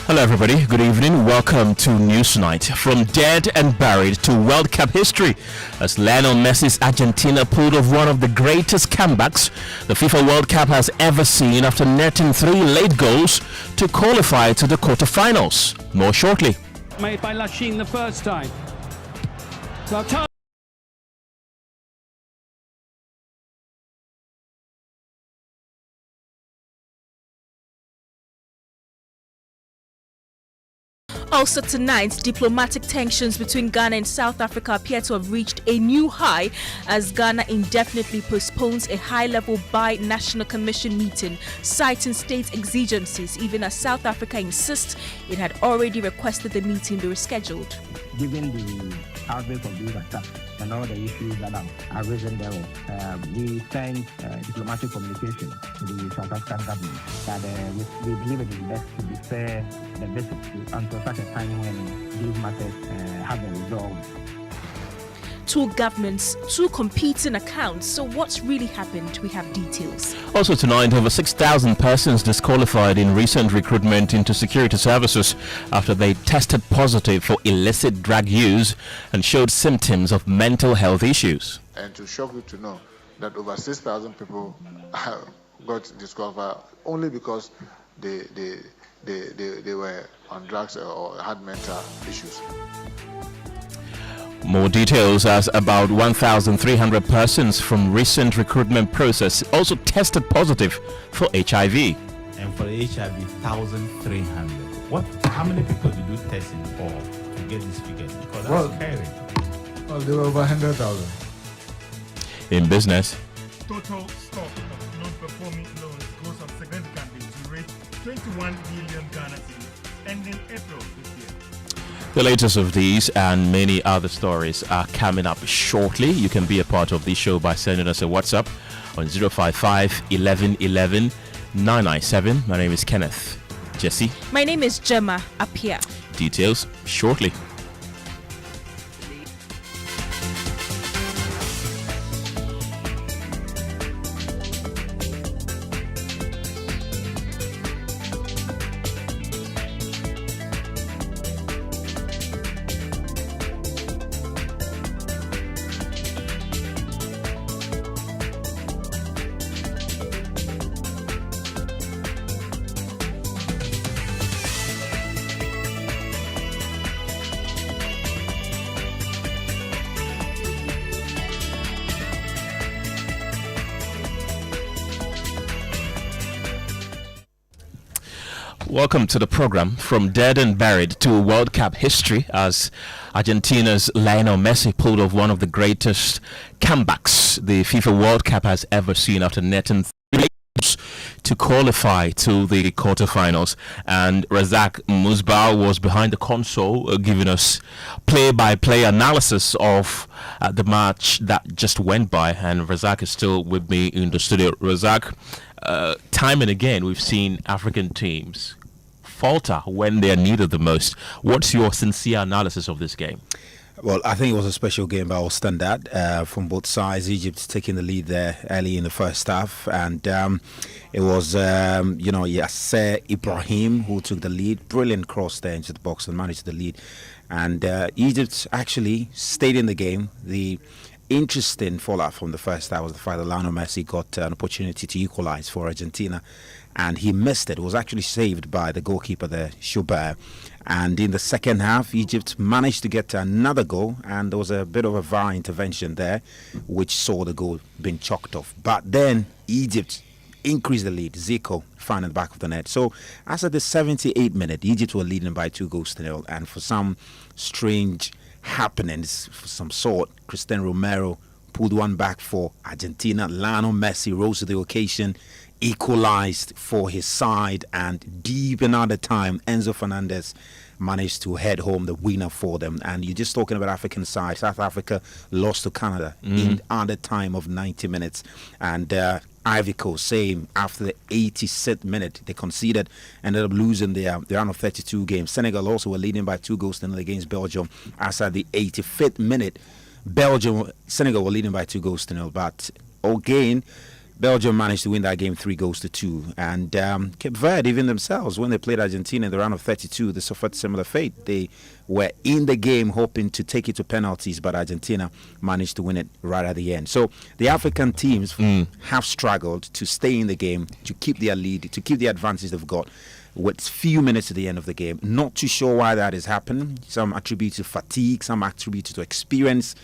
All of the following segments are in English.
Hello everybody, good evening. Welcome to News Night. From dead and buried to World Cup history, as Lionel Messi's Argentina pulled off one of the greatest comebacks the FIFA World Cup has ever seen after netting 3 late goals to qualify to the quarterfinals. More shortly. Made by Lachine the first time. Well, Also tonight, diplomatic tensions between Ghana and South Africa appear to have reached a new high as Ghana indefinitely postpones a high-level bi-national commission meeting, citing state exigencies, even as South Africa insists it had already requested the meeting be rescheduled. Given the outbreak of these attacks and all the issues that have arisen there, we sent diplomatic communication to the South African government that we believe it is best to defer the visit until such a time when these matters have been resolved. Two governments, two competing accounts. So what's really happened? We have details. Also tonight, over 6,000 persons disqualified in recent recruitment into security services after they tested positive for illicit drug use and showed symptoms of mental health issues. And to shock you to know that over 6,000 people got disqualified only because they were on drugs or had mental issues. More details as about 1,300 persons from recent recruitment process also tested positive for HIV. And for the HIV, 1,300. How many people did you test in for to get these figures? Because that's scary. Well, there were over 100,000. In business, total stock of non-performing loans goes up significantly to reach 21 billion Ghana cedis, ending April this year. the latest of these and many other stories are coming up shortly. You can be a part of this show by sending us a WhatsApp on 055 11 11 997. My name is Kenneth. Gyasi. My name is Gemma. Appiah. Details shortly. Welcome to the program. From dead and buried to World Cup history, as Argentina's Lionel Messi pulled off one of the greatest comebacks the FIFA World Cup has ever seen after netting 3 goals to qualify to the quarterfinals. And Razak Musbah was behind the console giving us play-by-play analysis of the match that just went by. And Razak is still with me in the studio. Razak, time and again we've seen African teams falter when they are needed the most. What's your sincere analysis of this game? Well, I think it was a special game by all standard from both sides. Egypt taking the lead there early in the first half, and it was Yasser Ibrahim who took the lead. Brilliant cross there into the box and managed the lead, and Egypt actually stayed in the game. The interesting fallout from the first half was the fact that Lionel Messi got an opportunity to equalize for Argentina, and he missed it. It was actually saved by the goalkeeper there, Schubert. And in the second half, Egypt managed to get another goal, and there was a bit of a VAR intervention there, which saw the goal being chalked off. But then Egypt increased the lead. Zico found in the back of the net. So as at the 78th minute, Egypt were leading by 2-0, and for some strange happenings of some sort, Cristiano Romero pulled one back for Argentina. Lionel Messi rose to the occasion, equalized for his side, and deep in other time, Enzo Fernandez managed to head home the winner for them. And you're just talking about African side. South Africa lost to Canada in under time of 90 minutes, and Ivory Coast, same, after the 86th minute they conceded, ended up losing their round of 32 games. Senegal also were leading by 2-0 against Belgium. As at the 85th minute, Senegal were leading by 2-0, but again Belgium managed to win that game 3-2. And Cape Verde, even themselves, when they played Argentina in the round of 32, they suffered similar fate. They were in the game hoping to take it to penalties, but Argentina managed to win it right at the end. So the African teams have struggled to stay in the game, to keep their lead, to keep the advantage they've got with few minutes to the end of the game. Not too sure why that is happening. Some attribute to fatigue, some attribute to experience,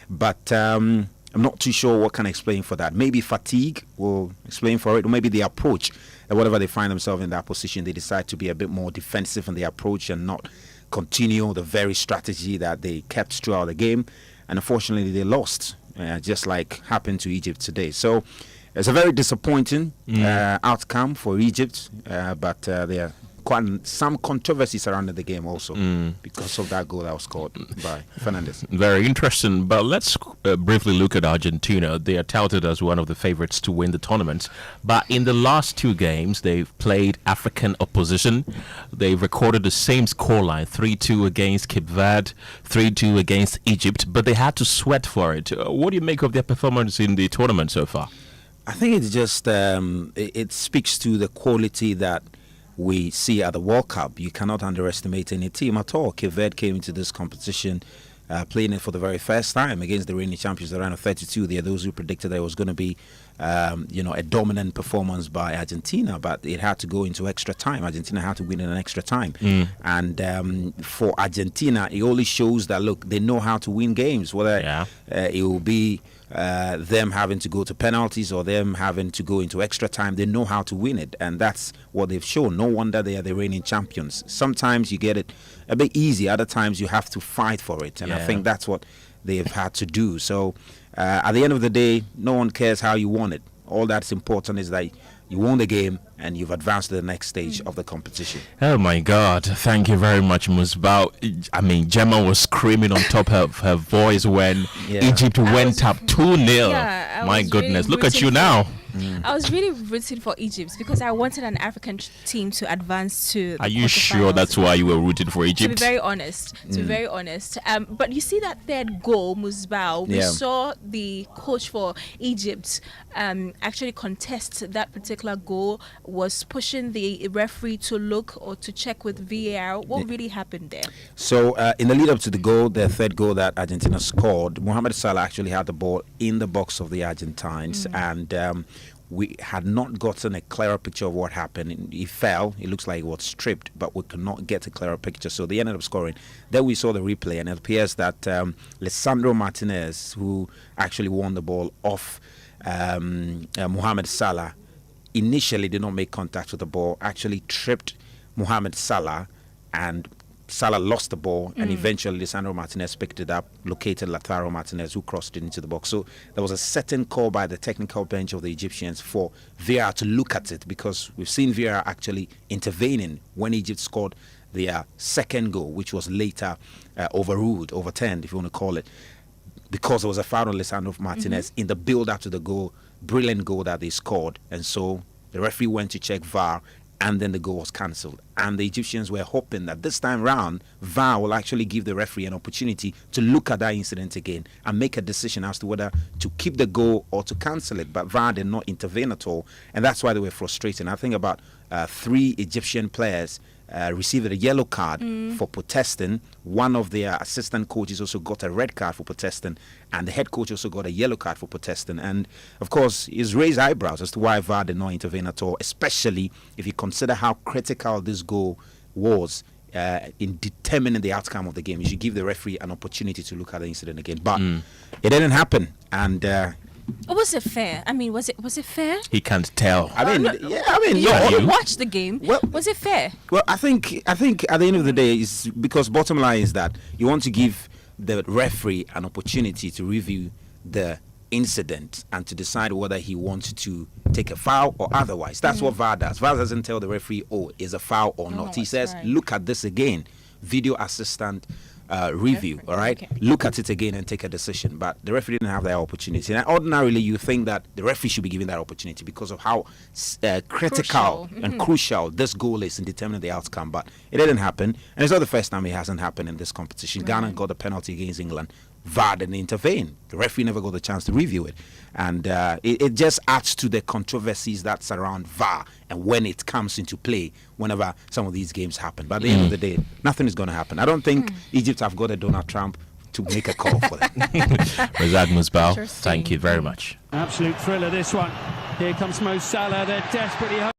but I'm not too sure what can explain for that. Maybe fatigue will explain for it, or maybe the approach. And whenever they find themselves in that position, they decide to be a bit more defensive in the approach and not continue the very strategy that they kept throughout the game. And unfortunately, they lost, just like happened to Egypt today. So it's a very disappointing outcome for Egypt, but there are quite some controversy surrounding the game also because of that goal that was scored by Fernandez. Very interesting. But let's briefly look at Argentina. They are touted as one of the favorites to win the tournament. But in the last two games, they've played African opposition. They've recorded the same scoreline, 3-2 against Cape Verde, 3-2 against Egypt. But they had to sweat for it. What do you make of their performance in the tournament so far? I think it's just, it speaks to the quality that we see at the World Cup. You cannot underestimate any team at all. Cape Verde came into this competition playing it for the very first time against the reigning champions, the round of 32. There are those who predicted that it was going to be, a dominant performance by Argentina, but it had to go into extra time. Argentina had to win in an extra time. And for Argentina, it only shows that, look, they know how to win games, whether it will be them having to go to penalties or them having to go into extra time. They know how to win it, and that's what they've shown. No wonder they are the reigning champions. Sometimes you get it a bit easy, other times you have to fight for it, and I think that's what they've had to do. So at the end of the day, no one cares how you won it. All that's important is that you won the game and you've advanced to the next stage of the competition. Oh my God. Thank you very much, Musbao. I mean, Gemma was screaming on top of her voice when Egypt went up 2-0. My goodness. Look at you now. I was really rooting for Egypt because I wanted an African team to advance to the Are you sure that's why you were rooting for Egypt? To be very honest. But you see that third goal, Musbao, we saw the coach for Egypt actually contest that particular goal, was pushing the referee to look or to check with VAR. What really happened there? So in the lead up to the goal, the third goal that Argentina scored, Mohamed Salah actually had the ball in the box of the Argentines, and we had not gotten a clearer picture of what happened. He fell. It looks like he was stripped, but we could not get a clearer picture. So they ended up scoring. Then we saw the replay, and it appears that Lisandro Martinez, who actually won the ball off Mohamed Salah, initially did not make contact with the ball, actually tripped Mohamed Salah, and Salah lost the ball, and eventually Lisandro Martinez picked it up, located Lautaro Martinez, who crossed it into the box. So there was a certain call by the technical bench of the Egyptians for VAR to look at it, because we've seen VAR actually intervening when Egypt scored their second goal, which was later overturned, if you want to call it, because there was a foul on Lisandro Martinez in the build-up to the goal, brilliant goal that they scored. And so the referee went to check VAR, and then the goal was cancelled. And the Egyptians were hoping that this time round, VAR will actually give the referee an opportunity to look at that incident again and make a decision as to whether to keep the goal or to cancel it. But VAR did not intervene at all, and that's why they were frustrated. I think about 3 Egyptian players received a yellow card for protesting. One of their assistant coaches also got a red card for protesting, and the head coach also got a yellow card for protesting. And of course, he's raised eyebrows as to why VAR did not intervene at all, especially if you consider how critical this goal was in determining the outcome of the game. You should give the referee an opportunity to look at the incident again, but it didn't happen. And was it fair? I mean, was it fair? He can't tell. You watched the game. Well, was it fair? Well, I think at the end of the day, is because bottom line is that you want to give the referee an opportunity to review the incident and to decide whether he wants to take a foul or otherwise. That's what VAR does. VAR doesn't tell the referee, is a foul or not. He says, look at this again. Video assistant review, all right? Okay. Look at it again and take a decision. But the referee didn't have that opportunity. And ordinarily, you think that the referee should be given that opportunity because of how critical and crucial this goal is in determining the outcome. But it didn't happen. And it's not the first time it hasn't happened in this competition. Ghana got a penalty against England VAR didn't intervene. The referee never got the chance to review it. And it just adds to the controversies that surround VAR and when it comes into play whenever some of these games happen. But at the end of the day, nothing is going to happen. I don't think Egypt have got a Donald Trump to make a call for that. Razak Musbao, thank you very much. Absolute thriller, this one. Here comes Mo Salah. They're desperately hoping.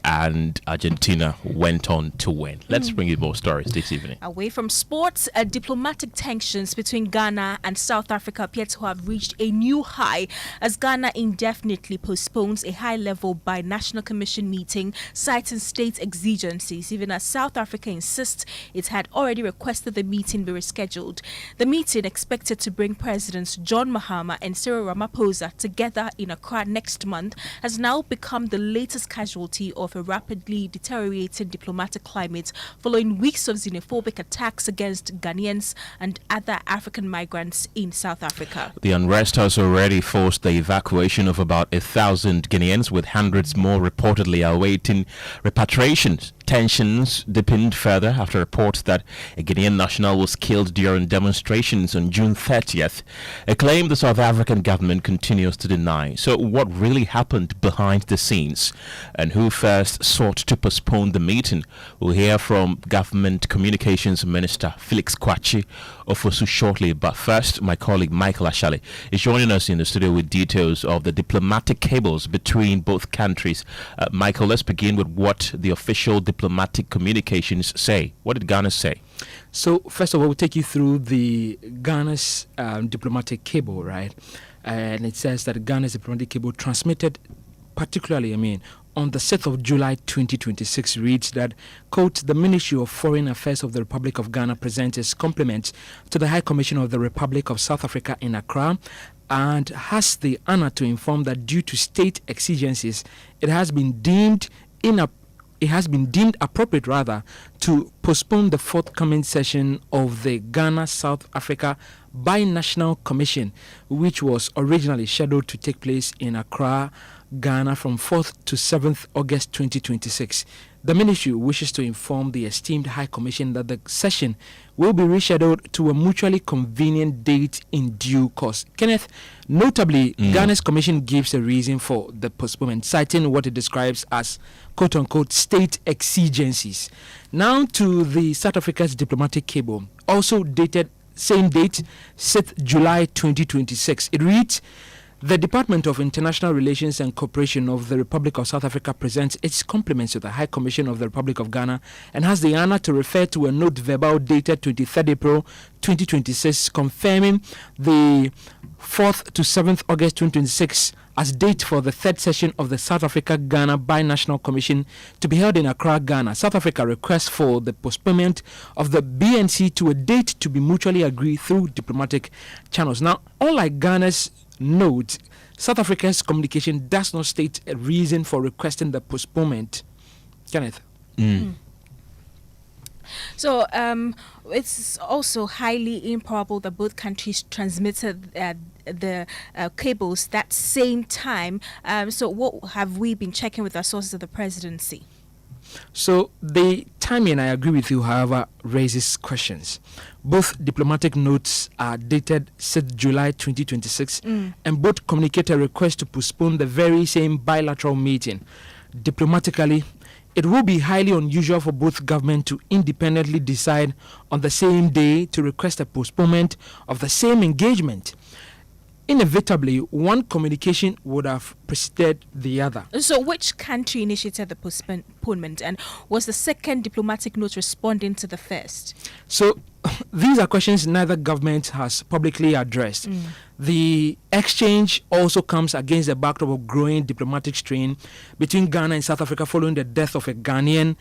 And Argentina went on to win. Let's bring you more stories this evening. Away from sports, diplomatic tensions between Ghana and South Africa appear to have reached a new high as Ghana indefinitely postpones a high-level bi-national commission meeting, citing state exigencies, even as South Africa insists it had already requested the meeting be rescheduled. The meeting, expected to bring Presidents John Mahama and Cyril Ramaphosa together in Accra next month, has now become the latest casualty of a rapidly deteriorating diplomatic climate following weeks of xenophobic attacks against Ghanaians and other African migrants in South Africa. The unrest has already forced the evacuation of about 1,000 Ghanaians, with hundreds more reportedly awaiting repatriation. Tensions deepened further after reports that a Ghanaian national was killed during demonstrations on June 30th, a claim the South African government continues to deny. So what really happened behind the scenes, and who first sought to postpone the meeting? We'll hear from Government Communications Minister Felix Kwachi Ofosu shortly, but first my colleague Michael Ashali is joining us in the studio with details of the diplomatic cables between both countries. Michael, let's begin with what the official diplomatic communications say. What did Ghana say? So first of all, we'll take you through the Ghana's diplomatic cable, right? And it says that Ghana's diplomatic cable transmitted particularly, on the 6th of July 2026 reads that, quote, the Ministry of Foreign Affairs of the Republic of Ghana presents its compliments to the High Commission of the Republic of South Africa in Accra and has the honor to inform that due to state exigencies, it has been deemed appropriate to postpone the forthcoming session of the Ghana-South Africa Bi-National Commission, which was originally scheduled to take place in Accra, Ghana from 4th to 7th August 2026. The ministry wishes to inform the esteemed High Commission that the session will be rescheduled to a mutually convenient date in due course. Kenneth, notably, Ghana's commission gives a reason for the postponement, citing what it describes as quote-unquote state exigencies. Now to the South Africa's diplomatic cable, also dated same date, 6th July 2026. It reads, the Department of International Relations and Cooperation of the Republic of South Africa presents its compliments to the High Commission of the Republic of Ghana and has the honor to refer to a note verbal dated 23rd April 2026 confirming the 4th to 7th August 2026 as date for the third session of the South Africa-Ghana Bi-National Commission to be held in Accra, Ghana. South Africa requests for the postponement of the BNC to a date to be mutually agreed through diplomatic channels. Now, unlike Ghana's note, South Africa's communication does not state a reason for requesting the postponement. Kenneth? So it's also highly improbable that both countries transmitted the cables that same time. So what have we been checking with our sources of the presidency? So the timing, I agree with you, however, raises questions. Both diplomatic notes are dated 6th July 2026 and both communicate a request to postpone the very same bilateral meeting. Diplomatically, it will be highly unusual for both governments to independently decide on the same day to request a postponement of the same engagement. Inevitably, one communication would have preceded the other. So which country initiated the postponement, and was the second diplomatic note responding to the first? So these are questions neither government has publicly addressed. The exchange also comes against the backdrop of growing diplomatic strain between Ghana and South Africa following the death of a Ghanaian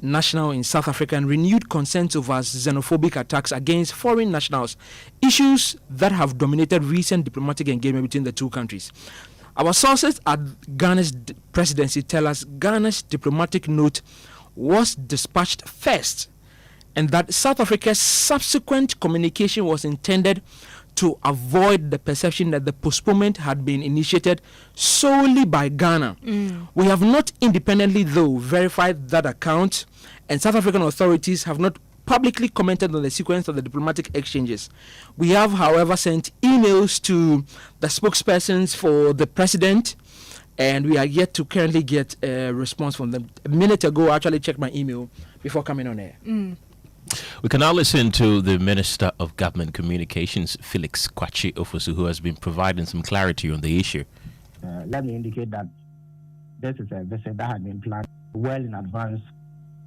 national in South Africa and renewed concerns over xenophobic attacks against foreign nationals, issues that have dominated recent diplomatic engagement between the two countries. Our sources at Ghana's presidency tell us Ghana's diplomatic note was dispatched first, and that South Africa's subsequent communication was intended to avoid the perception that the postponement had been initiated solely by Ghana. We have not independently, though, verified that account, and South African authorities have not publicly commented on the sequence of the diplomatic exchanges. We have, however, sent emails to the spokespersons for the president, and we are yet to currently get a response from them. A minute ago, I actually checked my email before coming on air. We can now listen to the Minister of Government Communications, Felix Kwakye Ofosu, who has been providing some clarity on the issue. Let me indicate that this is a visit that had been planned well in advance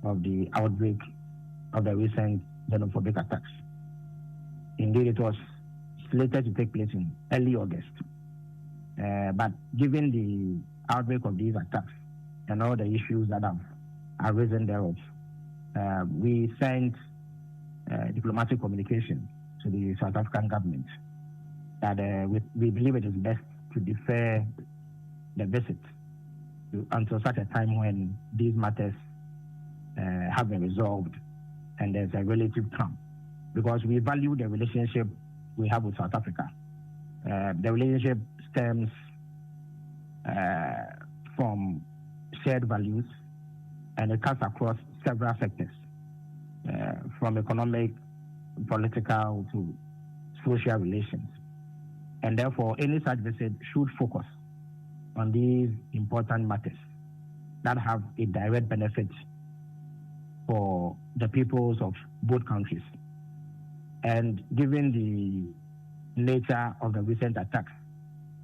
of the outbreak of the recent xenophobic attacks. Indeed, it was slated to take place in early August. But given the outbreak of these attacks and all the issues that have arisen thereof, we sent diplomatic communication to the South African government that we believe it is best to defer the visit until such a time when these matters have been resolved and there's a relative calm, because we value the relationship we have with South Africa. The relationship stems from shared values, and it cuts across several sectors, from economic, political to social relations. And therefore, any such visit should focus on these important matters that have a direct benefit for the peoples of both countries. And given the nature of the recent attacks,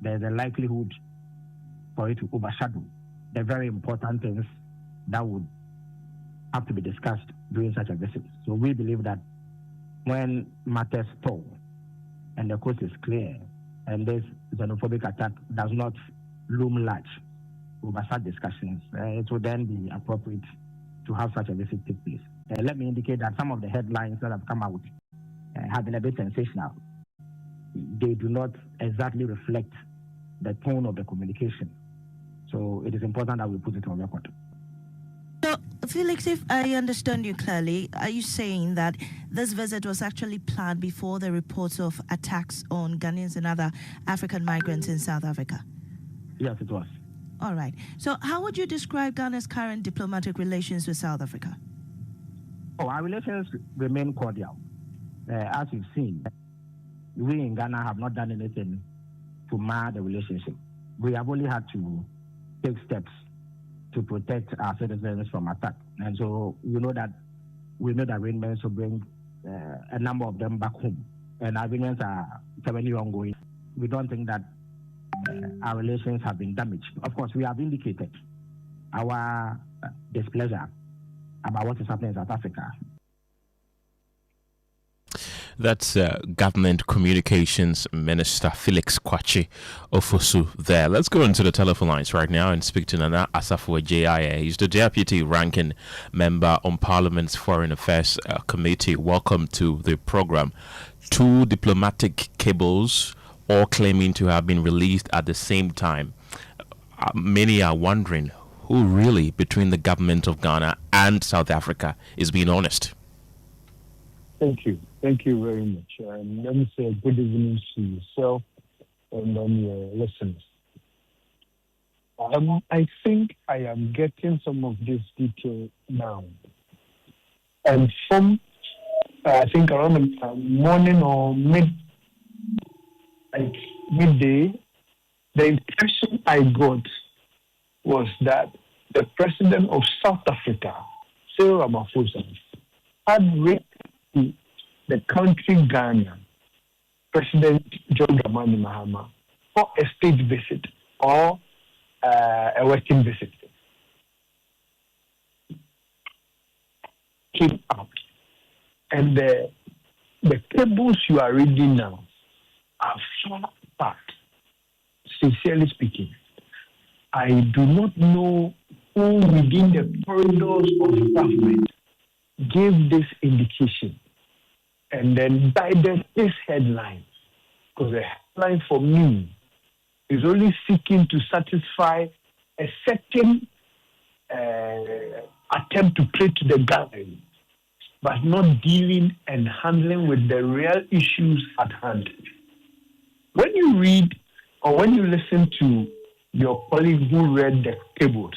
there's a likelihood for it to overshadow the very important things that would have to be discussed during such a visit. So we believe that when matters stall and the coast is clear and this xenophobic attack does not loom large over such discussions, it will then be appropriate to have such a visit take place. Let me indicate that some of the headlines that have come out have been a bit sensational. They do not exactly reflect the tone of the communication. So it is important that we put it on record. So, Felix, if I understand you clearly, are you saying that this visit was actually planned before the reports of attacks on Ghanaians and other African migrants in South Africa? Yes, it was. All right. So how would you describe Ghana's current diplomatic relations with South Africa? Our relations remain cordial. As you've seen, we in Ghana have not done anything to mar the relationship. We have only had to take steps to protect our citizens from attack. And so we know that we made arrangements to bring a number of them back home. And arrangements are currently ongoing. We don't think that our relations have been damaged. Of course, we have indicated our displeasure about what is happening in South Africa. That's Government Communications Minister Felix Kwakye Ofosu there. Let's go into the telephone lines right now and speak to Nana Asafo Mission. He's the Deputy Ranking Member on Parliament's Foreign Affairs Committee. Welcome to the program. 2 diplomatic cables all claiming to have been released at the same time. Many are wondering who really, between the government of Ghana and South Africa, is being honest. Thank you. Thank you very much. Let me say good evening to yourself and on your listeners. I think I am getting some of this detail now. And from, I think around the morning or midday, the impression I got was that the president of South Africa, Cyril Ramaphosa, had written to the country Ghana, President John Dramani Mahama, for a state visit or a working visit. Came out. And the cables you are reading now are far apart. Sincerely speaking, I do not know who within the corridors of government gave this indication and then guided this headline. Because the headline for me is only seeking to satisfy a certain attempt to play to the gallery, but not dealing and handling with the real issues at hand. When you read or when you listen to your colleague who read the tables,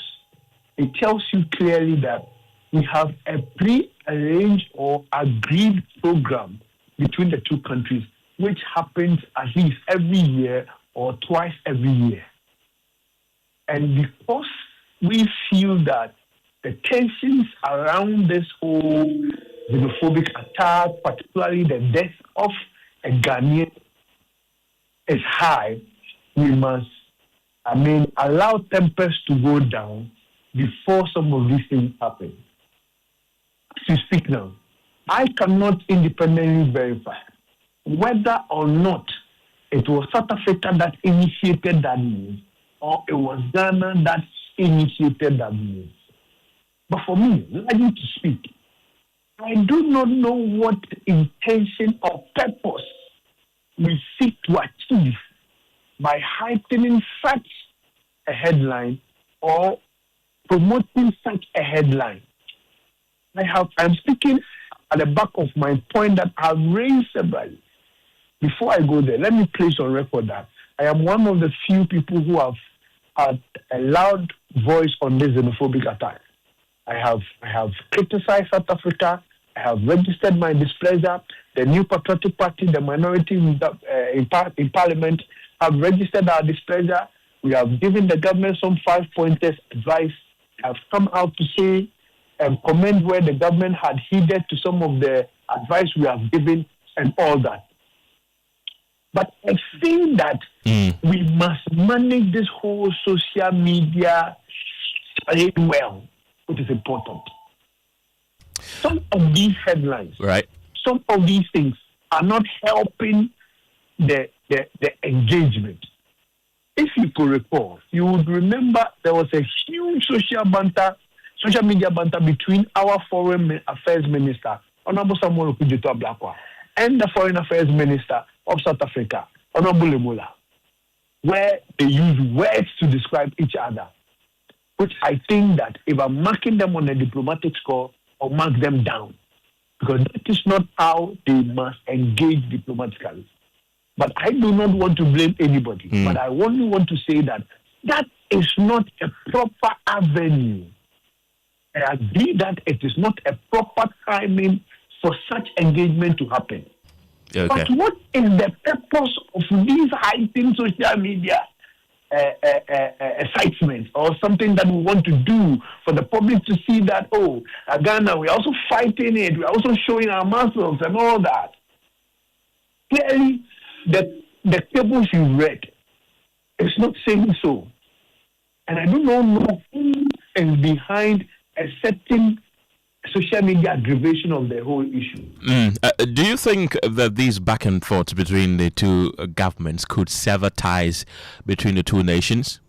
it tells you clearly that we have a pre-arranged or agreed program between the two countries, which happens at least every year or twice every year. And because we feel that the tensions around this whole xenophobic attack, particularly the death of a Ghanaian, is high, we must, allow tempers to go down before some of these things happen. To speak now, I cannot independently verify whether or not it was South Africa that initiated that move or it was Ghana that initiated that move. But for me, largely to speak, I do not know what intention or purpose we seek to achieve by heightening such a headline or promoting such a headline. I'm speaking at the back of my point that I've raised several. Before I go there, let me place on record that I am one of the few people who have had a loud voice on this xenophobic attack. I have criticized South Africa. I have registered my displeasure. The New Patriotic Party, the minority in Parliament, have registered our displeasure. We have given the government some 5-pointers advice. I have come out to say and comment where the government had heeded to some of the advice we have given and all that. But I think that we must manage this whole social media very well, which is important. Some of these headlines, some of these things are not helping the engagement. If you could recall, you would remember there was a huge social media banter between our Foreign Affairs Minister, Honorable Samuel Okudzeto Ablakwa, and the Foreign Affairs Minister of South Africa, Honorable Emola, where they use words to describe each other, which I think that if I'm marking them on a diplomatic score, I'll mark them down, because that is not how they must engage diplomatically. But I do not want to blame anybody, but I only want to say that that is not a proper avenue. I agree that it is not a proper timing for such engagement to happen. Okay. But what is the purpose of these heightened social media excitement or something that we want to do for the public to see that, Ghana, we're also fighting it, we're also showing our muscles and all that? Clearly, the tables you read is not saying so. And I do not know who is behind a certain social media aggravation of the whole issue. Do you think that these back and forth between the two governments could sever ties between the two nations?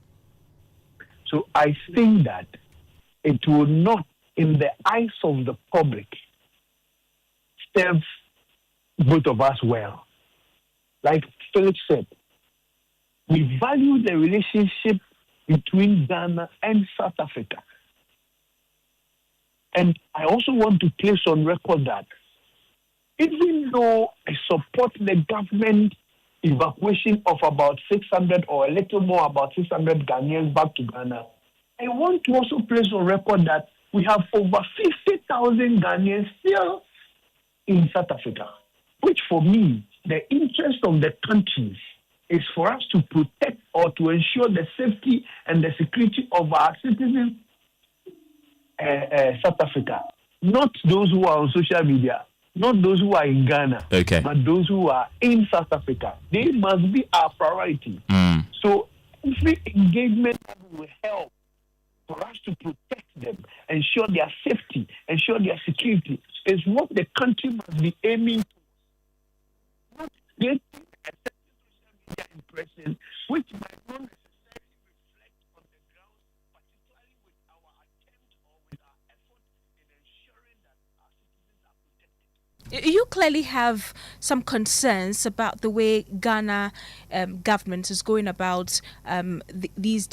So I think that it will not, in the eyes of the public, serve both of us well. Like Felix said, we value the relationship between Ghana and South Africa. And I also want to place on record that even though I support the government evacuation of about 600 or a little more, about 600 Ghanaians back to Ghana, I want to also place on record that we have over 50,000 Ghanaians still in South Africa, which for me, the interest of the countries is for us to protect or to ensure the safety and the security of our citizens South Africa, not those who are on social media, not those who are in Ghana, but those who are in South Africa. They must be our priority. So every engagement will help for us to protect them, ensure their safety, ensure their security, is what the country must be aiming for. Not creating a certain social media impression which might not necessarily reflect on the ground, particularly with our You clearly have some concerns about the way Ghana government is going about these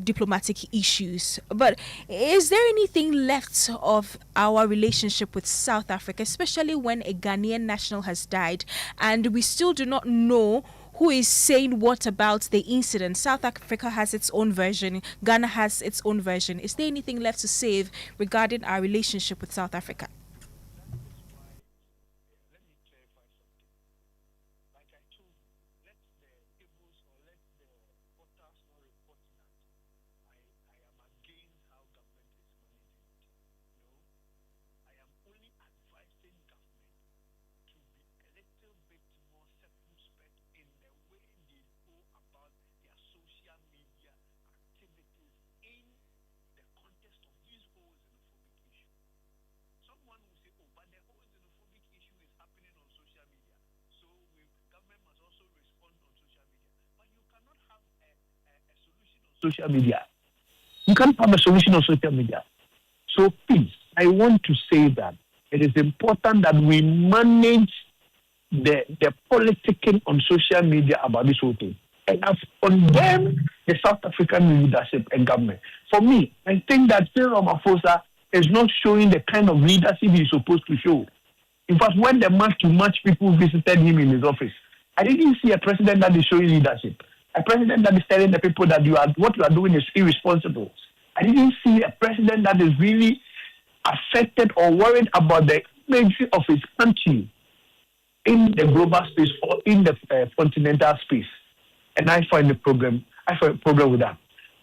diplomatic issues. But is there anything left of our relationship with South Africa, especially when a Ghanaian national has died and we still do not know who is saying what about the incident? South Africa has its own version. Ghana has its own version. Is there anything left to say regarding our relationship with South Africa? Social media. You can't have a solution on social media. So please, I want to say that it is important that we manage the politicking on social media about this whole thing. And I've condemned the South African leadership and government. For me, I think that Cyril Ramaphosa is not showing the kind of leadership he's supposed to show. In fact, when the match people visited him in his office, I didn't see a president that is showing leadership. A president that is telling the people that what you are doing is irresponsible. I didn't see a president that is really affected or worried about the image of his country in the global space or in the continental space. And I find a problem with that.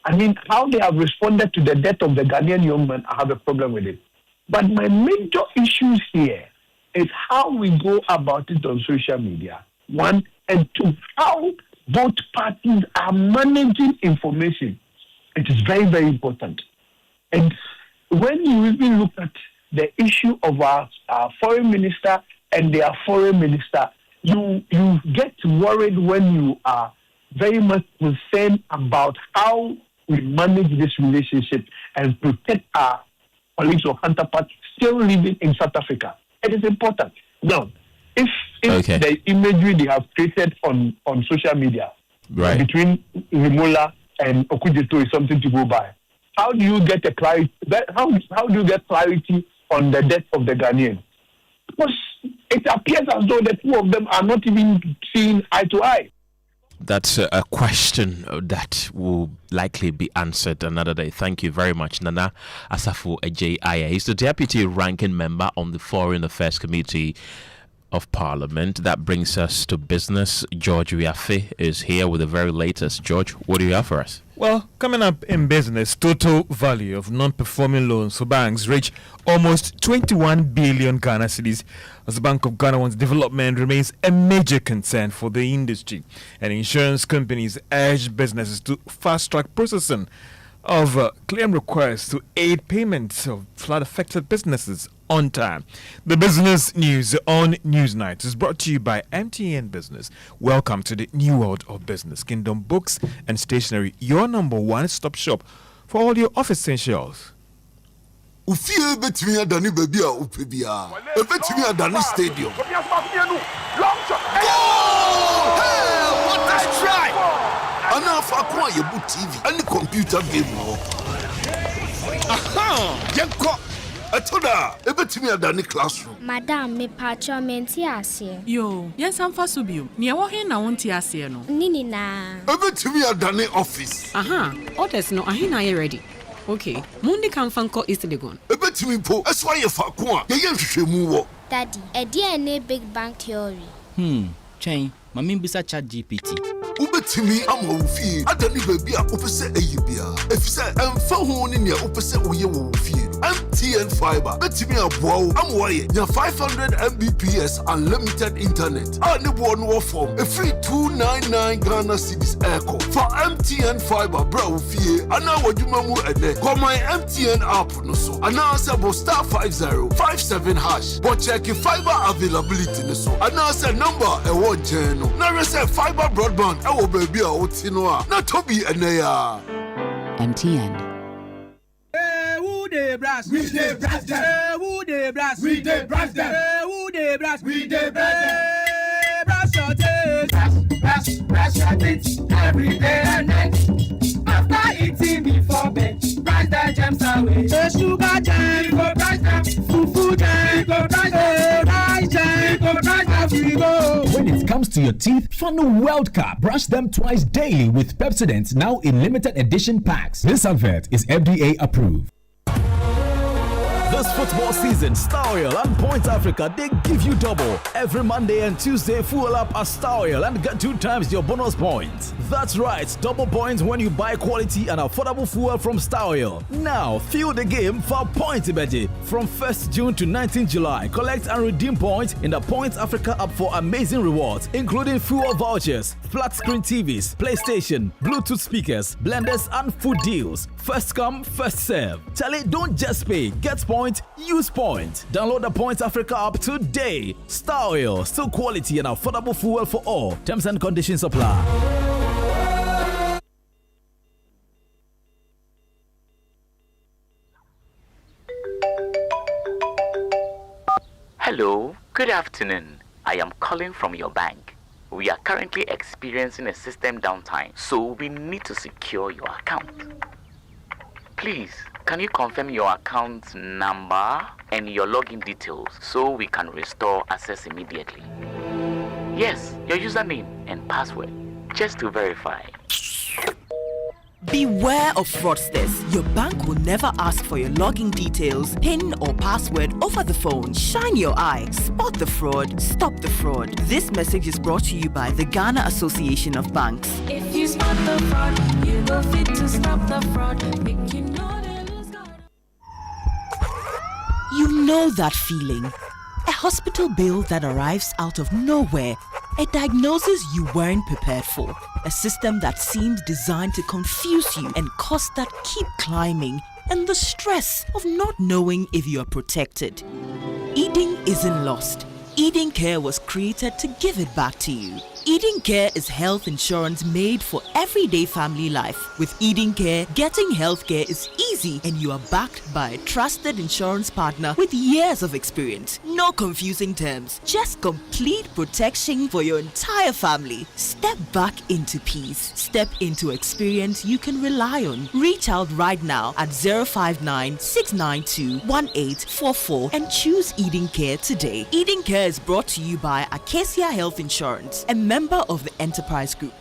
I mean, how they have responded to the death of the Ghanaian young man, I have a problem with it. But my major issues here is how we go about it on social media, one, and two, how both parties are managing information. It is very, very important. And when you even look at the issue of our foreign minister and their foreign minister, you get worried when you are very much concerned about how we manage this relationship and protect our colleagues or counterparts still living in South Africa. It is important. Now, if the imagery they have created on social media between Rimola and Okudzeto is something to go by, how do you get clarity? How do you get clarity on the death of the Ghanaian? Because it appears as though the two of them are not even seeing eye to eye. That's a question that will likely be answered another day. Thank you very much, Nana Asafo Mission. He's the Deputy Ranking Member on the Foreign Affairs Committee of Parliament. That brings us to business. George Wiafe is here with the very latest. George, what do you have for us? Well, coming up in business, total value of non-performing loans for banks reached almost 21 billion Ghana cedis as the Bank of Ghana wants development remains a major concern for the industry. And insurance companies urge businesses to fast-track processing of claim requests to aid payments of flood-affected businesses on time. The business news on Newsnight is brought to you by MTN Business. Welcome to the new world of business. Kingdom Books and Stationery, your number one-stop shop for all your office essentials. Ufie betimi adani baby a upebia. Betimi adani stadium. Long shot. Hey, what a strike! Ana fa kwa yebu TV and computer game no. Aha! Yenko. Atoda, ebetimi adani classroom. Madam, me pacho menti ase. Yo, yes am fa so bio. Ne wo he na wonti ase no. Nini na. Ebetimi adani office. Aha, orders no ahina ye ready. Okay, mundi kan fanko East Legon. Ebetimi po, eso ye fa ko a, ye hwehwemu wo. Daddy, e dia na big bang theory. Chain, mami bisa chat GPT. Ubetimi ama ufie adani baby a opese eyibia efise emfa ho ni ne opese oye wo ufie MTN fiber betimi aboa wo amwoye nya 500 Mbps unlimited internet a ne bo no form a free 299 Ghana cedis echo for MTN fiber bra ufie ana wadwuma mu ene ko my MTN app no so ana sebo *5057 hash but check fiber availability no so ana say number e wo gen no na receive fiber broadband ewo baby a otino a na tobi ene ya MTN. Who dey brass? We dey brass them. Who dey brass? We dey brass them. Who dey brush. We dey brush your teeth. Brush your teeth every day and night. After eating before bed, brush the germs away. The sugar germs, go brush them. Fufu germs, go brush them. Rice germs, go brush them. We go. When it comes to your teeth, fund the World Cup. Brush them twice daily with Pepsodent, now in limited edition packs. This advert is FDA approved. This football season, Star Oil and Point Africa, they give you double. Every Monday and Tuesday, fuel up at Star Oil and get 2 times your bonus points. That's right, double points when you buy quality and affordable fuel from Star Oil. Now, fuel the game for Point Ibeti. From 1st June to 19th July, collect and redeem points in the Point Africa app for amazing rewards, including fuel vouchers, flat screen TVs, PlayStation, Bluetooth speakers, blenders, and food deals. First come, first serve. Charlie, don't just pay. Get point, use point. Download the Point Africa app today. Star Oil, still quality and affordable fuel for all. Terms and conditions apply. Hello, good afternoon. I am calling from your bank. We are currently experiencing a system downtime, so we need to secure your account. Please, can you confirm your account number and your login details so we can restore access immediately? Yes, your username and password, just to verify. Beware of fraudsters. Your bank will never ask for your login details, PIN or password over the phone. Shine your eye. Spot the fraud. Stop the fraud. This message is brought to you by the Ghana Association of Banks. If you spot the fraud, you go fit to stop the fraud. Make you know they lose God. You know that feeling. A hospital bill that arrives out of nowhere. A diagnosis you weren't prepared for. A system that seemed designed to confuse you and costs that keep climbing. And the stress of not knowing if you are protected. Eating isn't lost. Eating Care was created to give it back to you. Eating Care is health insurance made for everyday family life. With Eating Care, getting health care is easy and you are backed by a trusted insurance partner with years of experience. No confusing terms, just complete protection for your entire family. Step back into peace. Step into experience you can rely on. Reach out right now at 059-692-1844 and choose Eating Care today. Eating Care is brought to you by Acacia Health Insurance, a member of the Enterprise Group.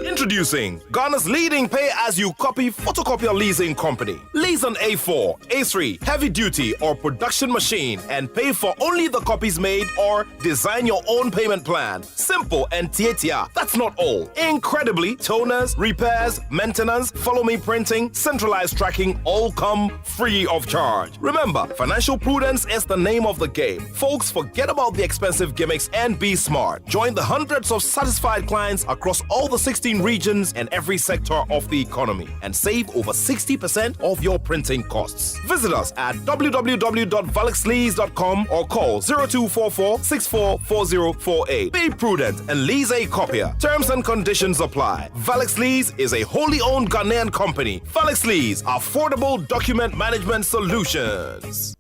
Introducing Ghana's leading pay-as-you-copy photocopier leasing company. Lease an A4, A3, heavy-duty or production machine and pay for only the copies made or design your own payment plan. Simple and tietia. That's not all. Incredibly, toners, repairs, maintenance, follow-me printing, centralized tracking all come free of charge. Remember, financial prudence is the name of the game. Folks, forget about the expensive gimmicks and be smart. Join the hundreds of satisfied clients across all the 16 regions and every sector of the economy and save over 60% of your printing costs. Visit us at www.valexlease.com or call 0244-644048. Be prudent and lease a copier. Terms and conditions apply. Valex Lease is a wholly owned Ghanaian company. Valex Lease, affordable document management solutions.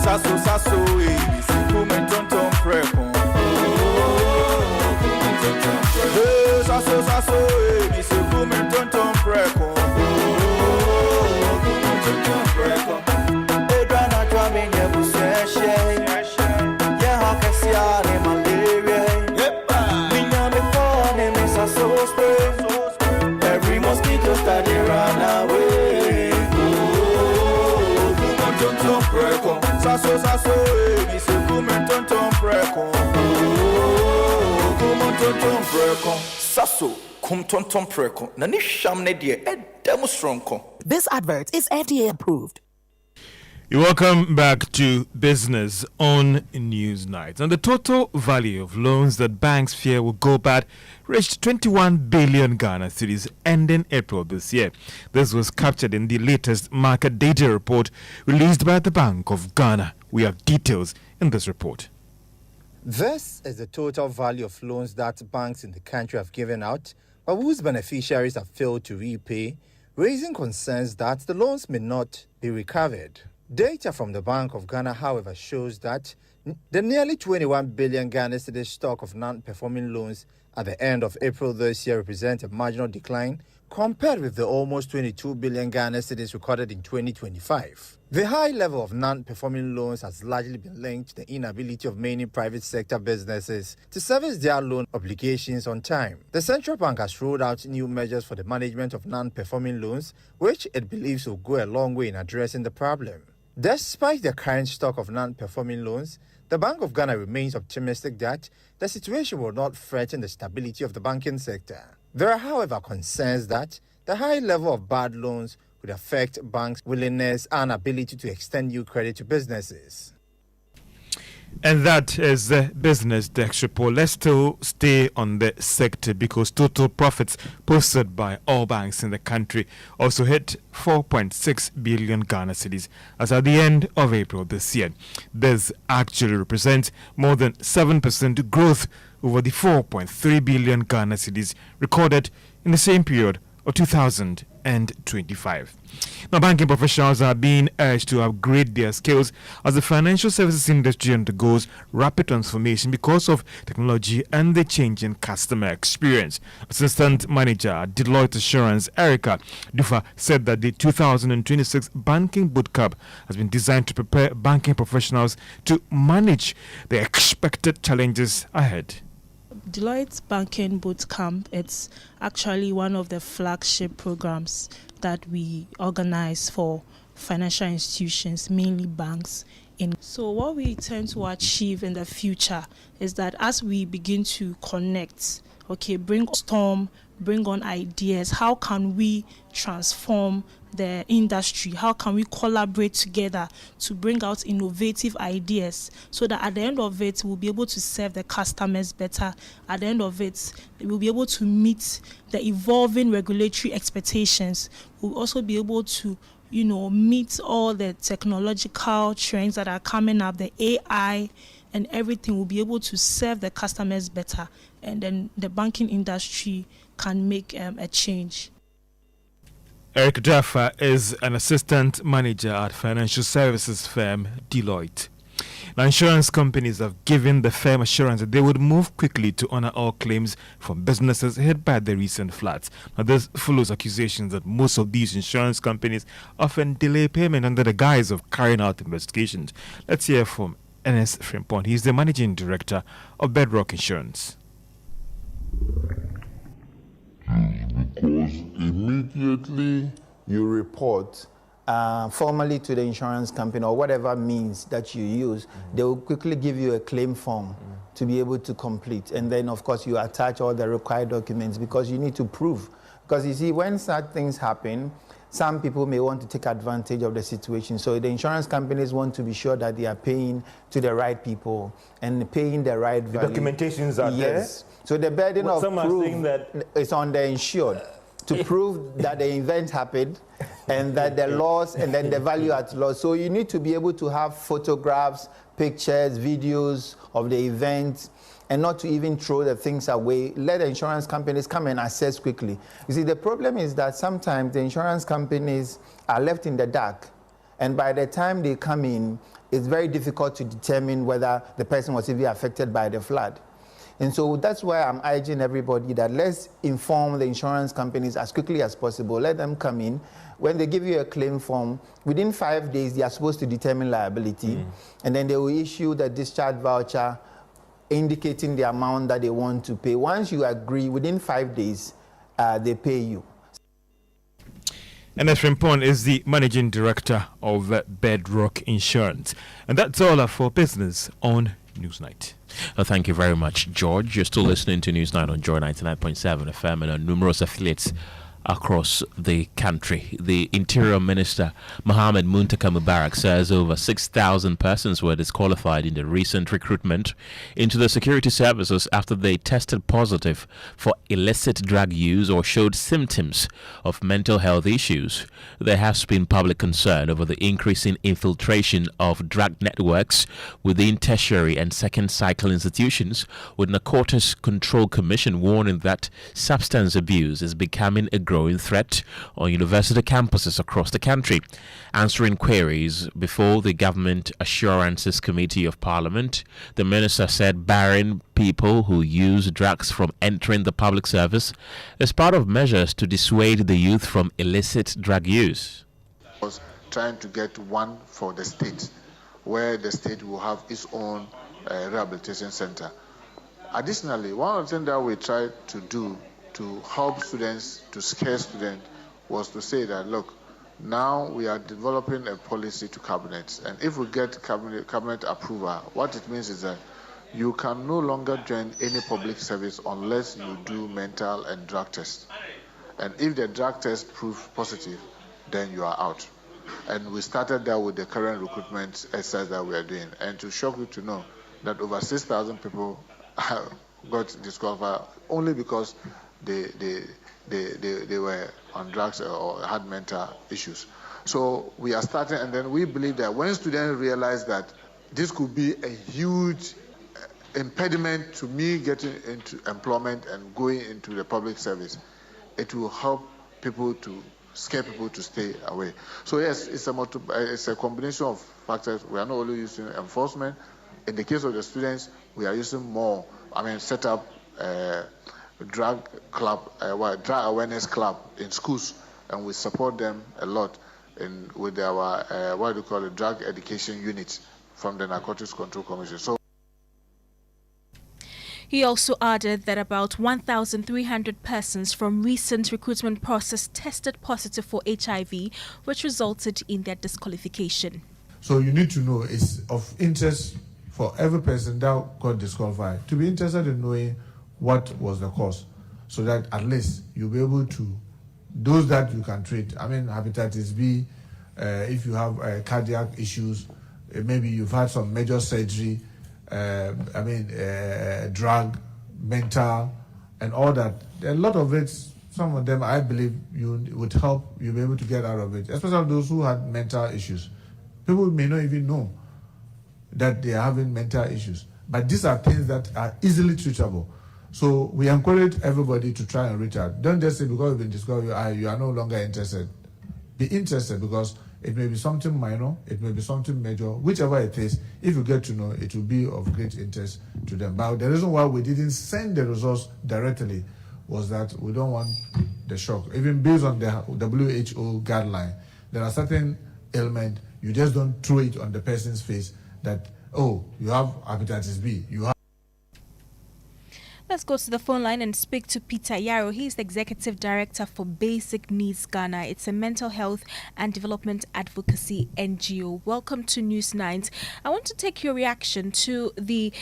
Sasso, sasso, si come tonton preko. Sasso, sasso, si come tonton preko. Edwana twa menye buseshe. Ye hakesia ne malaria. Minya me phone me sasso spray. Every mosquito start run away. Tonton preko. Sasso, sasso, mi se come tonton preko. Come tonton preko. Sasso, come tonton preko. Nani shamne die edemo stronko. This advert is FDA approved. You're welcome back to Business on Newsnight. And the total value of loans that banks fear will go bad reached 21 billion Ghana cedis ending April this year. This was captured in the latest market data report released by the Bank of Ghana. We have details in this report. This is the total value of loans that banks in the country have given out, but whose beneficiaries have failed to repay, raising concerns that the loans may not be recovered. Data from the Bank of Ghana, however, shows that the nearly 21 billion Ghana cedis stock of non-performing loans at the end of April this year represents a marginal decline compared with the almost 22 billion Ghana cedis recorded in 2025. The high level of non-performing loans has largely been linked to the inability of many private sector businesses to service their loan obligations on time. The central bank has rolled out new measures for the management of non-performing loans, which it believes will go a long way in addressing the problem. Despite the current stock of non-performing loans, the Bank of Ghana remains optimistic that the situation will not threaten the stability of the banking sector. There are, however, concerns that the high level of bad loans could affect banks' willingness and ability to extend new credit to businesses. And that is the business desk report. Let's still stay on the sector because total profits posted by all banks in the country also hit 4.6 billion Ghana cedis as at the end of April this year. This actually represents more than 7% growth over the 4.3 billion Ghana cedis recorded in the same period of 2025. Now, banking professionals are being urged to upgrade their skills as the financial services industry undergoes rapid transformation because of technology and the changing customer experience. Assistant Manager at Deloitte Assurance, Erica Dufa, said that the 2026 Banking Bootcamp has been designed to prepare banking professionals to manage the expected challenges ahead. Deloitte's Banking Bootcamp, it's actually one of the flagship programs that we organize for financial institutions, mainly banks. So what we tend to achieve in the future is that as we begin to connect, bring on ideas, how can we transform the industry? How can we collaborate together to bring out innovative ideas so that at the end of it, we'll be able to serve the customers better. At the end of it, we'll be able to meet the evolving regulatory expectations. We'll also be able to, meet all the technological trends that are coming up, the AI and everything. We'll be able to serve the customers better. And then the banking industry can make a change. Eric Jaffa is an assistant manager at financial services firm Deloitte. Now, insurance companies have given the firm assurance that they would move quickly to honor all claims from businesses hit by the recent floods. Now, this follows accusations that most of these insurance companies often delay payment under the guise of carrying out investigations. Let's hear from Kenneth. He's the managing director of Bedrock Insurance. Because immediately you report formally to the insurance company or whatever means that you use, they will quickly give you a claim form to be able to complete. And then, of course, you attach all the required documents because you need to prove. Because you see, when such things happen, some people may want to take advantage of the situation. So the insurance companies want to be sure that they are paying to the right people and paying the right value. The documentations are there. So the burden of proof that is on the insured to prove that the event happened and that the loss and then the value at loss. So you need to be able to have photographs, pictures, videos of the event, and not to even throw the things away. Let the insurance companies come and assess quickly. You see, the problem is that sometimes the insurance companies are left in the dark, and by the time they come in, it's very difficult to determine whether the person was even affected by the flood. And so that's why I'm urging everybody that let's inform the insurance companies as quickly as possible. Let them come in. When they give you a claim form, within 5 days, they are supposed to determine liability, and then they will issue the discharge voucher indicating the amount that they want to pay. Once you agree, within 5 days, they pay you. And Frimpong is the managing director of Bedrock Insurance. And that's all for business on Newsnight. Thank you very much, George. You're still listening to Newsnight on Joy 99.7 FM and on numerous affiliates across the country. The Interior Minister, Mohammed Muntaka Mubarak, says over 6,000 persons were disqualified in the recent recruitment into the security services after they tested positive for illicit drug use or showed symptoms of mental health issues. There has been public concern over the increasing infiltration of drug networks within tertiary and second cycle institutions, with Narcotics Control Commission warning that substance abuse is becoming a growing threat on university campuses across the country. Answering queries before the Government Assurances Committee of Parliament, the minister said barring people who use drugs from entering the public service is part of measures to dissuade the youth from illicit drug use. Was trying to get one for the state, where the state will have its own rehabilitation center. Additionally, one of the things that we tried to do to help students, to scare students, was to say that, look, now we are developing a policy to cabinets, and if we get cabinet approval, what it means is that you can no longer join any public service unless you do mental and drug tests. And if the drug test proves positive, then you are out. And we started that with the current recruitment exercise that we are doing. And to shock you to know that over 6,000 people got disqualified only because they were on drugs or had mental issues. So we are starting, and then we believe that when students realize that this could be a huge impediment to me getting into employment and going into the public service, it will help people to scare people to stay away. So yes, it's a combination of factors. We are not only using enforcement. In the case of the students, we are using more. Set up drug club, drug awareness club in schools, and we support them a lot with our drug education unit from the Narcotics Control Commission. So. He also added that about 1,300 persons from recent recruitment process tested positive for HIV, which resulted in their disqualification. So you need to know, it's of interest for every person that got disqualified to be interested in knowing what was the cause, so that at least you'll be able to, those that you can treat, hepatitis B, if you have cardiac issues, maybe you've had some major surgery, drug, mental, and all that. A lot of it, some of them, I believe, you would help you be able to get out of it, especially those who had mental issues. People may not even know that they are having mental issues, but these are things that are easily treatable. So we encourage everybody to try and reach out. Don't just say because you've been discovered, you are no longer interested. Be interested, because it may be something minor, it may be something major, whichever it is. If you get to know, it will be of great interest to them. But the reason why we didn't send the results directly was that we don't want the shock. Even based on the WHO guideline, there are certain ailments, you just don't throw it on the person's face that, oh, you have hepatitis B, you have. Let's go to the phone line and speak to Peter Yaro. He's the Executive Director for Basic Needs Ghana. It's a mental health and development advocacy NGO. Welcome to News 9. I want to take your reaction to the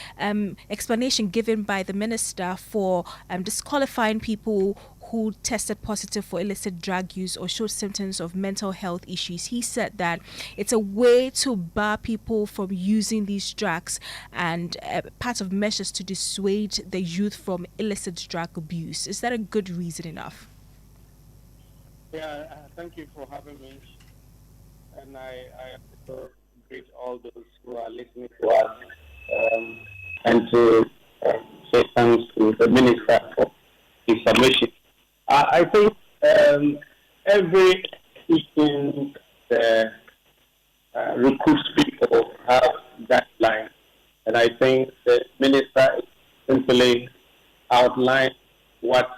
explanation given by the Minister for disqualifying people who tested positive for illicit drug use or showed symptoms of mental health issues. He said that it's a way to bar people from using these drugs and part of measures to dissuade the youth from illicit drug abuse. Is that a good reason enough? Yeah, thank you for having me. And I also greet all those who are listening to us and to say thanks to the Minister for his submission. I think every institution recruits people have that line, and I think the Minister simply outlined what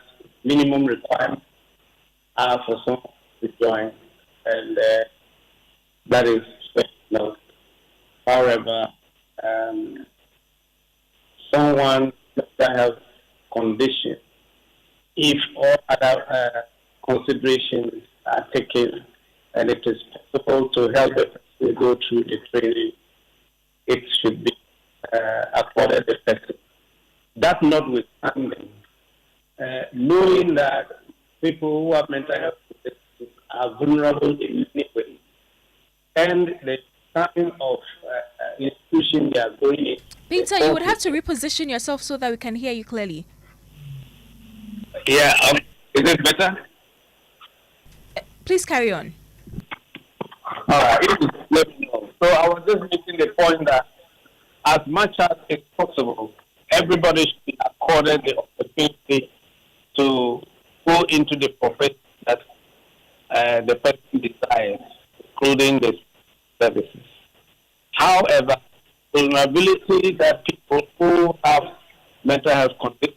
minimum requirements are for someone to join, and that is no. However, someone that has conditions, if all other considerations are taken and it is possible to help the person go through the training, it should be afforded the person. That notwithstanding, knowing that people who have mental health issues are vulnerable in many ways. And the kind of institution they are going in. Peter, you would have to reposition yourself so that we can hear you clearly. Yeah, is it better? Please carry on. All right, let me know. So I was just making the point that as much as it's possible, everybody should be accorded the opportunity to go into the profession that the person desires, including the services. However, vulnerability that people who have mental health conditions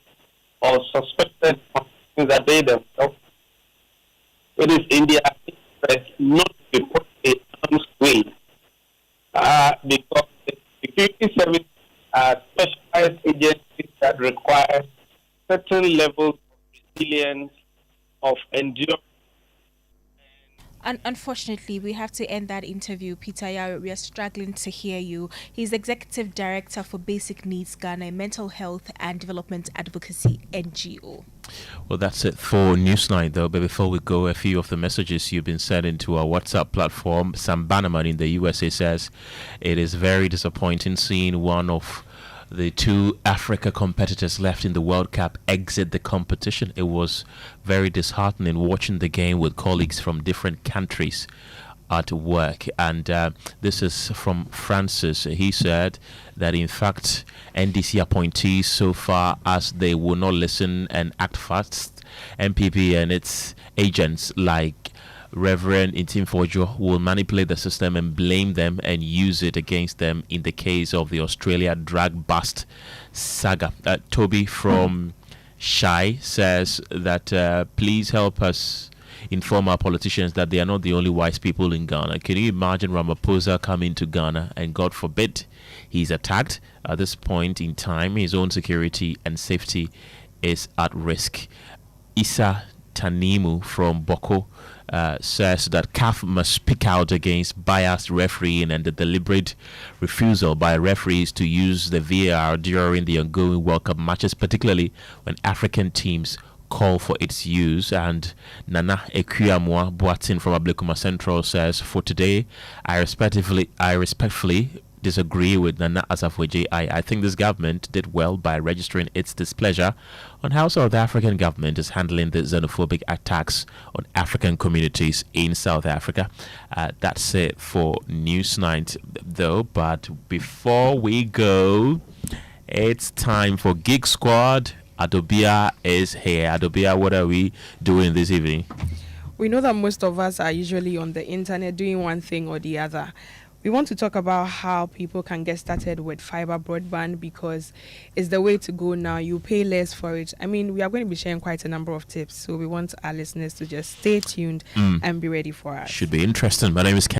or suspected conditions that they themselves, it is in their interest not to be put in harm's way, because the security services are specialized agencies that require certain levels of resilience, of endurance. Unfortunately, we have to end that interview. Peter, we are struggling to hear you. He's Executive Director for Basic Needs Ghana, a mental health and development advocacy NGO. Well, that's it for Newsnight, though. But before we go, a few of the messages you've been sending to our WhatsApp platform. Sam Bannerman in the USA says, it is very disappointing seeing one of the two Africa competitors left in the World Cup exit the competition. It was very disheartening watching the game with colleagues from different countries at work. And this is from Francis. He said that in fact NDC appointees, so far as they will not listen and act fast, MPP and its agents like Reverend Intimfojo will manipulate the system and blame them and use it against them in the case of the Australia drag bust saga. Toby from Shai says that please help us inform our politicians that they are not the only wise people in Ghana. Can you imagine Ramaphosa coming to Ghana and God forbid he's attacked? At this point in time, his own security and safety is at risk. Isa Tanimu from Boko says that CAF must speak out against biased refereeing and the deliberate refusal by referees to use the VAR during the ongoing World Cup matches, particularly when African teams call for its use. And Nana Ekuyamwa Boatin from Ablekuma Central says, for today, I respectfully disagree with Nana Asafo Mission. I think this government did well by registering its displeasure on how South African government is handling the xenophobic attacks on African communities in South Africa. That's it for Newsnight, though. But before we go, it's time for Gig Squad. Appiah is here. Appiah, what are we doing this evening? We know that most of us are usually on the internet doing one thing or the other. We want to talk about how people can get started with fiber broadband because it's the way to go now. You pay less for it. I mean, we are going to be sharing quite a number of tips, so we want our listeners to just stay tuned and be ready for us. Should be interesting. My name is Kenneth.